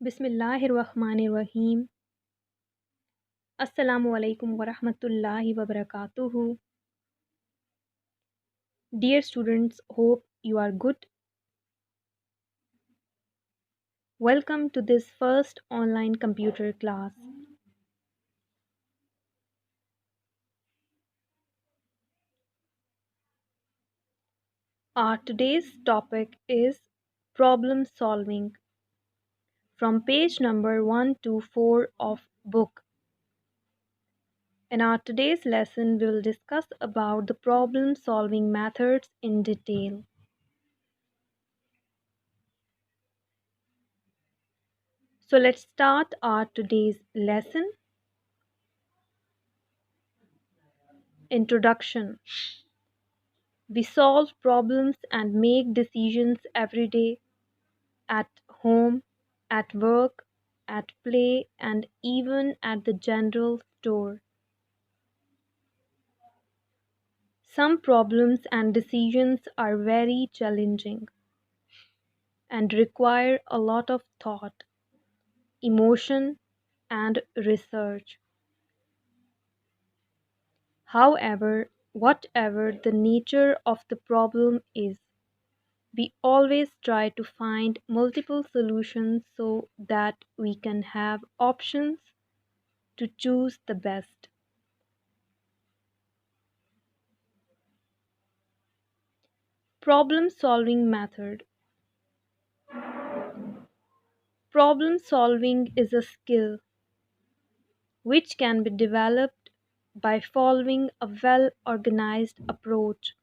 Bismillahirrahmanirrahim. Assalamu alaikum wa rahmatullahi wa barakatuhu. Dear students, hope you are good. Welcome to this first online computer class. Our today's topic is problem solving from page number 1 to 4 of book. In our today's lesson, we will discuss about the problem solving methods in detail. So let's start our today's lesson. Introduction. We solve problems and make decisions every day, at home, at work, at play, and even at the general store. Some problems and decisions are very challenging and require a lot of thought, emotion, and research. However, whatever the nature of the problem is, we always try to find multiple solutions so that we can have options to choose the best. Problem solving method. Problem solving is a skill which can be developed by following a well organized approach.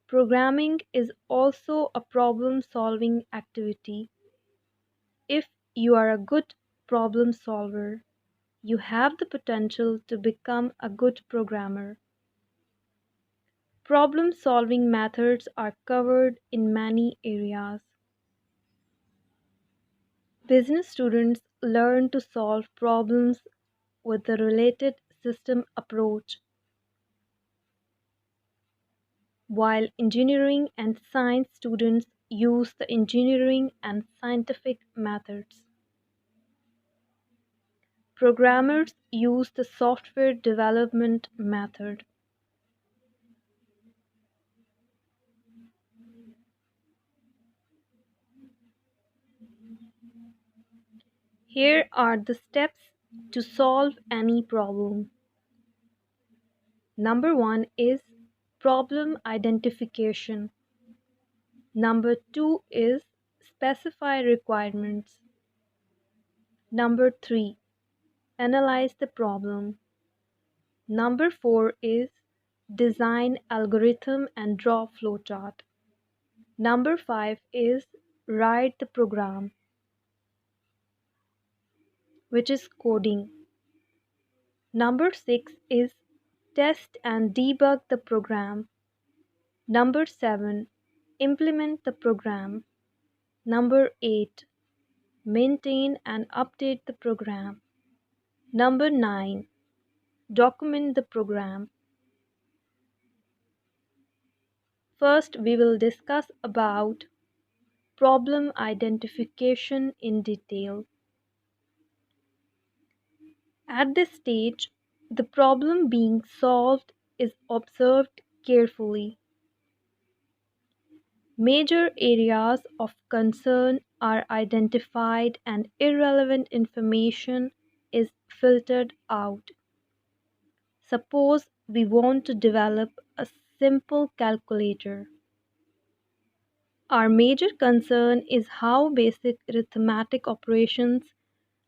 Programming is also a problem solving activity. If you are a good problem solver, you have the potential to become a good programmer. Problem solving methods are covered in many areas. Business students learn to solve problems with the related system approach, while engineering and science students use the engineering and scientific methods. Programmers use the software development method. Here are the steps to solve any problem. Number 1 is problem identification. Number 2 is specify requirements. Number 3, analyze the problem. Number 4 is design algorithm and draw flowchart. Number 5 is write the program, which is coding. Number 6 is test and debug the program. Number 7, implement the program. Number 8, maintain and update the program. Number 9, document the program. First, we will discuss about problem identification in detail. At this stage, the problem being solved is observed carefully. Major areas of concern are identified and irrelevant information is filtered out. Suppose we want to develop a simple calculator. Our major concern is how basic arithmetic operations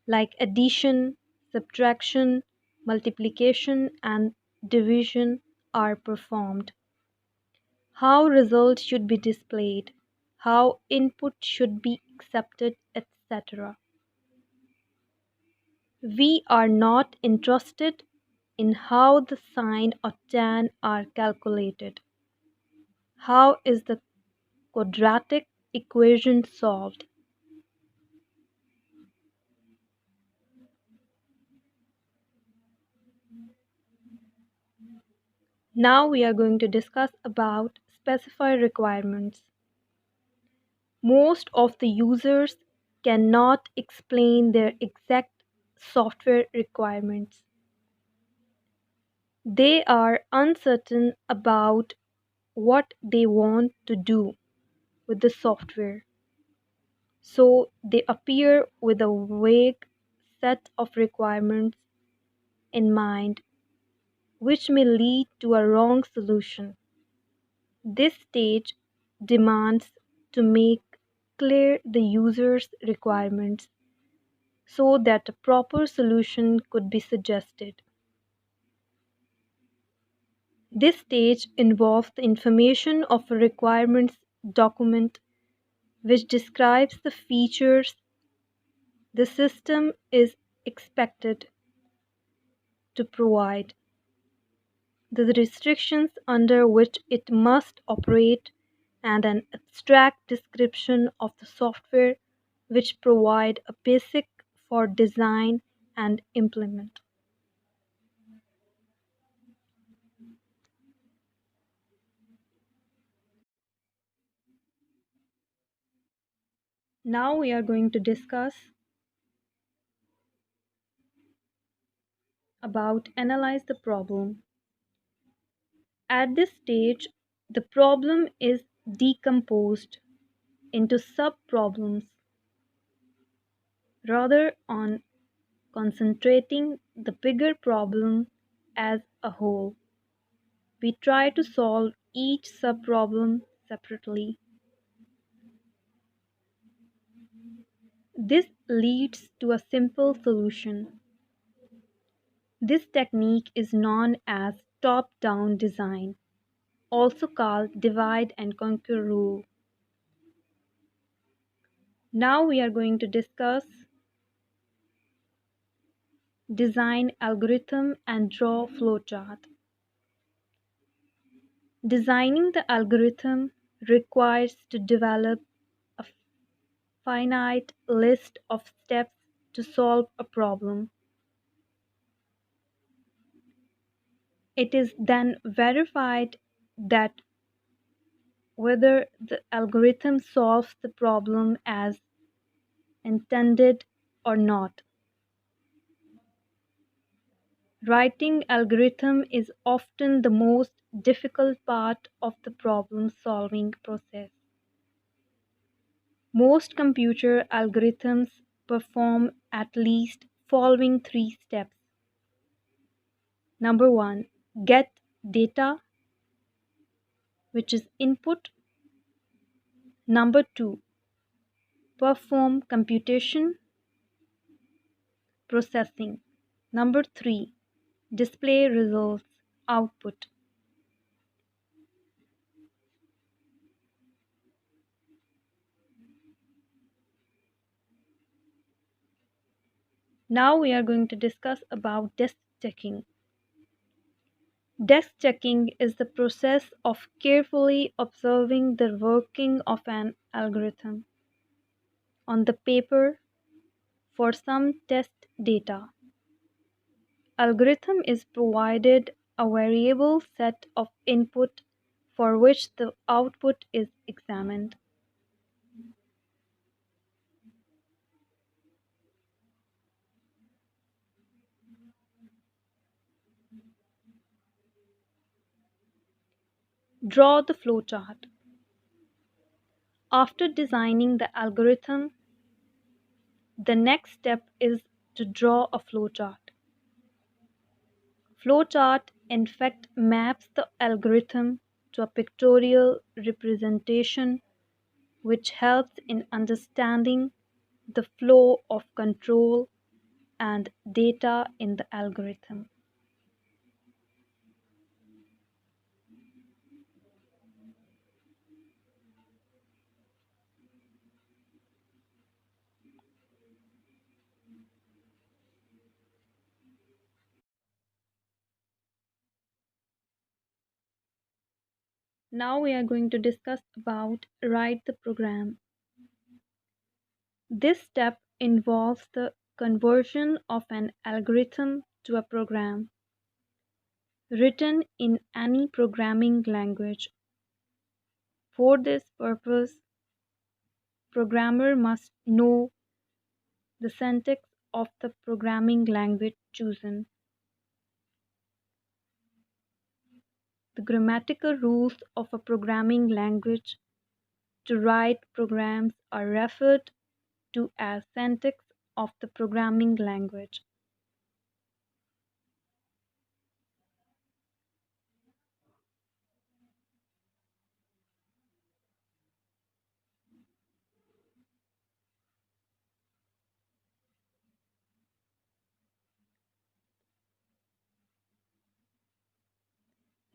like addition, subtraction, multiplication, and division are performed, how results should be displayed, how input should be accepted, etc. We are not interested in how the sine or tan are calculated. How is the quadratic equation solved? Now we are going to discuss about specify requirements. Most of the users cannot explain their exact software requirements. They are uncertain about what they want to do with the software, so they appear with a vague set of requirements in mind, which may lead to a wrong solution. This stage demands to make clear the user's requirements so that a proper solution could be suggested. This stage involves the information of a requirements document which describes the features the system is expected to provide, the restrictions under which it must operate, and an abstract description of the software which provide a basic for design and implement. Now we are going to discuss about analyze the problem. At this stage, the problem is decomposed into sub-problems rather on concentrating the bigger problem as a whole. We try to solve each sub-problem separately. This leads to a simple solution. This technique is known as top-down design, also called divide and conquer rule. Now we are going to discuss design algorithm and draw flowchart. Designing the algorithm requires to develop a finite list of steps to solve a problem. It is then verified that whether the algorithm solves the problem as intended or not. Writing algorithm is often the most difficult part of the problem solving process. Most computer algorithms perform at least following three steps. Number one, get data, which is input. Number two, perform computation, processing. Number three, display results, output. Now we are going to discuss about desk checking. Desk checking is the process of carefully observing the working of an algorithm on the paper for some test data. Algorithm is provided a variable set of input for which the output is examined. Draw the flowchart. After designing the algorithm, the next step is to draw a flowchart. Flowchart in fact maps the algorithm to a pictorial representation which helps in understanding the flow of control and data in the algorithm. Now we are going to discuss about write the program. This step involves the conversion of an algorithm to a program written in any programming language. For this purpose, programmer must know the syntax of the programming language chosen. The grammatical rules of a programming language to write programs are referred to as syntax of the programming language.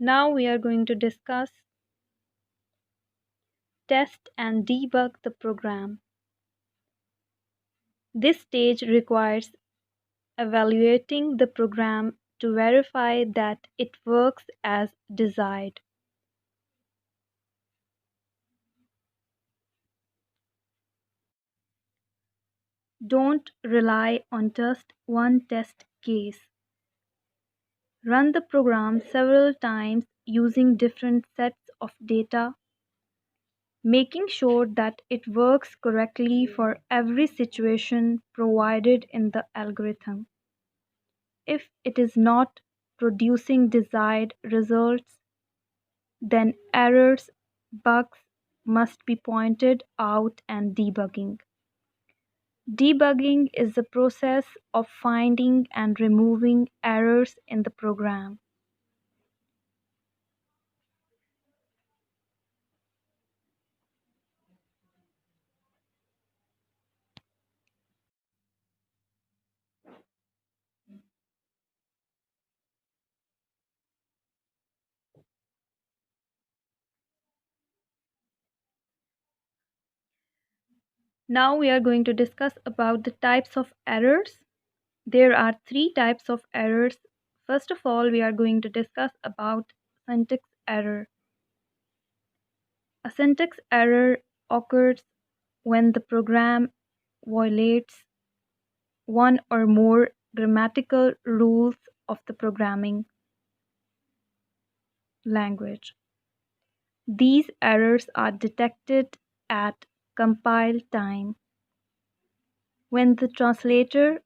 Now we are going to discuss test and debug the program. This stage requires evaluating the program to verify that it works as desired. Don't rely on just one test case. Run the program several times using different sets of data, making sure that it works correctly for every situation provided in the algorithm. If it is not producing desired results, then errors, bugs must be pointed out and debugging. Debugging is the process of finding and removing errors in the program. Now we are going to discuss about the types of errors. There are three types of errors. First of all, we are going to discuss about syntax error. A syntax error occurs when the program violates one or more grammatical rules of the programming language. These errors are detected at compile time when the translator,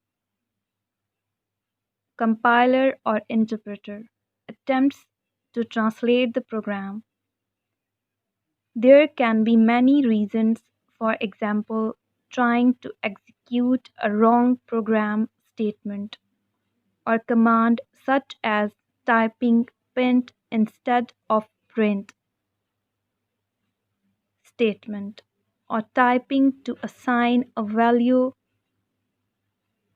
compiler, or interpreter attempts to translate the program. There can be many reasons, for example, trying to execute a wrong program statement or command such as typing print instead of print statement or typing to assign a value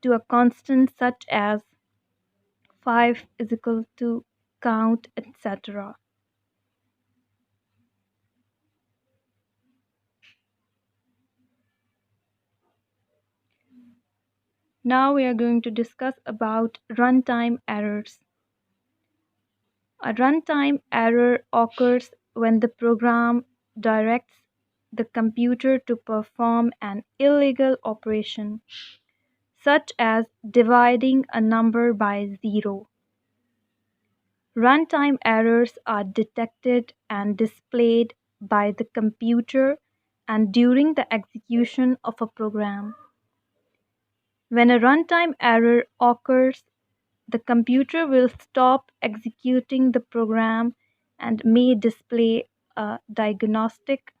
to a constant such as 5 is equal to count, etc. Now we are going to discuss about runtime errors. A runtime error occurs when the program directs the computer to perform an illegal operation, such as dividing a number by zero. Runtime errors are detected and displayed by the computer and during the execution of a program. When a runtime error occurs, the computer will stop executing the program and may display a diagnostic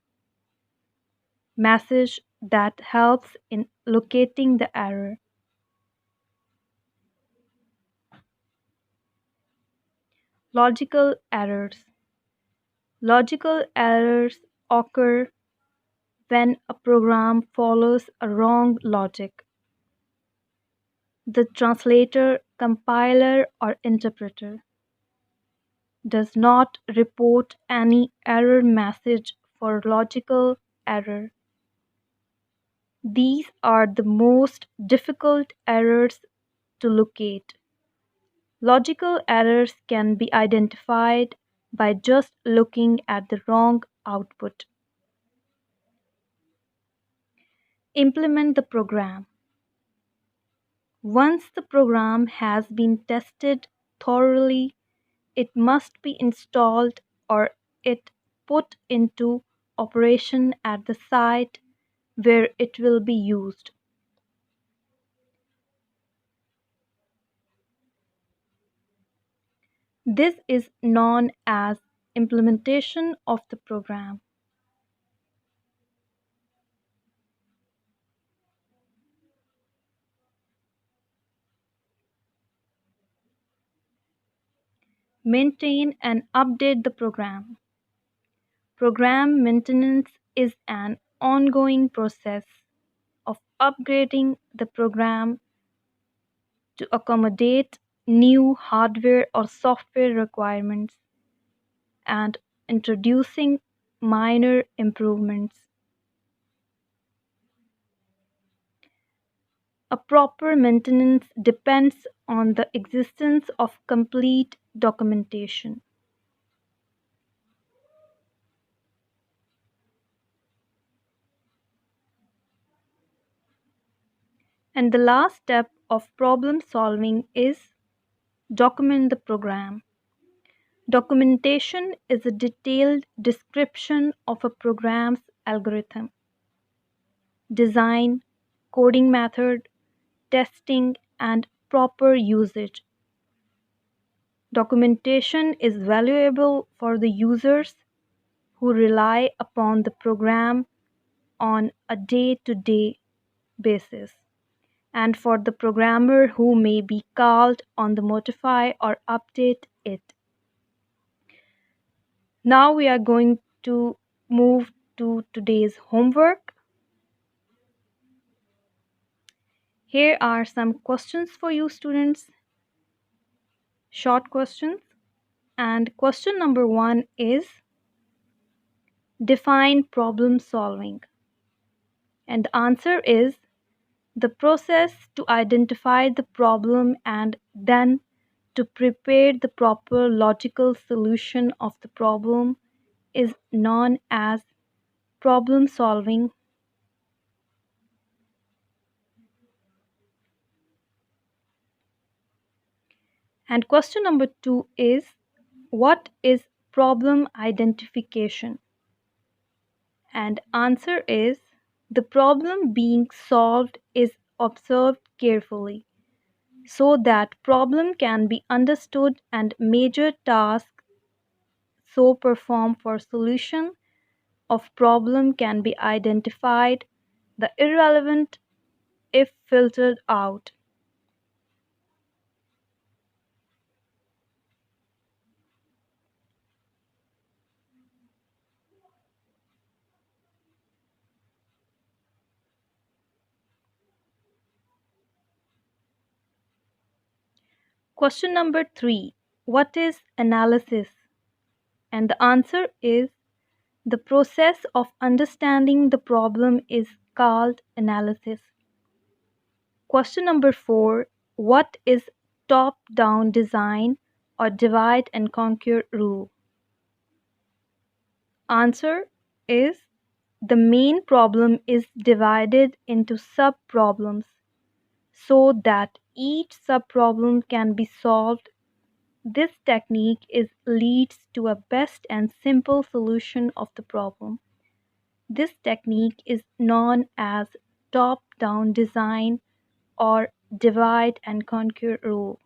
message that helps in locating the error. Logical errors. Logical errors occur when a program follows a wrong logic. The translator, compiler, or interpreter does not report any error message for logical error. These are the most difficult errors to locate. Logical errors can be identified by just looking at the wrong output. Implement the program. Once the program has been tested thoroughly, it must be installed or it put into operation at the site where it will be used. This is known as implementation of the program. Maintain and update the program. Program maintenance is an ongoing process of upgrading the program to accommodate new hardware or software requirements and introducing minor improvements. A proper maintenance depends on the existence of complete documentation. And the last step of problem solving is document the program. Documentation is a detailed description of a program's algorithm, design, coding method, testing, and proper usage. Documentation is valuable for the users who rely upon the program on a day to day basis, and for the programmer who may be called on the modify or update it. Now we are going to move to today's homework. Here are some questions for you students, short questions. And question number 1 is define problem solving. And the answer is the process to identify the problem and then to prepare the proper logical solution of the problem is known as problem solving. And question number 2 is what is problem identification? And answer is the problem being solved is observed carefully so that problem can be understood and major tasks so performed for solution of problem can be identified, the irrelevant if filtered out. Question number 3. What is analysis? And the answer is the process of understanding the problem is called analysis. Question number 4. What is top-down design or divide and conquer rule? Answer is the main problem is divided into sub-problems so that each sub-problem can be solved. This technique leads to a best and simple solution of the problem. This technique is known as top-down design or divide and conquer rule.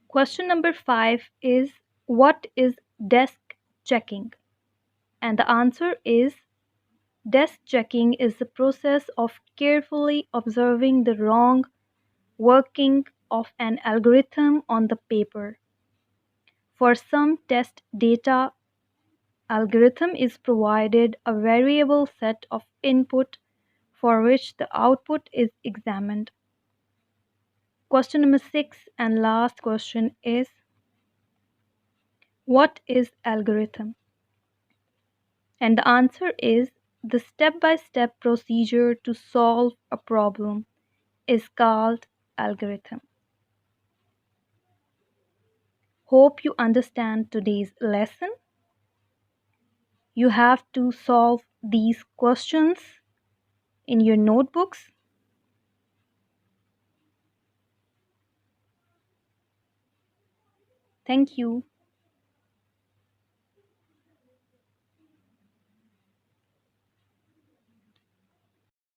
Question number 5 is what is desk checking? And the answer is desk checking is the process of carefully observing the wrong working of an algorithm on the paper. For some test data, algorithm is provided a variable set of input for which the output is examined. Question number 6 and last question is what is algorithm? And the answer is the step-by-step procedure to solve a problem is called algorithm. Hope you understand today's lesson. You have to solve these questions in your notebooks. Thank you.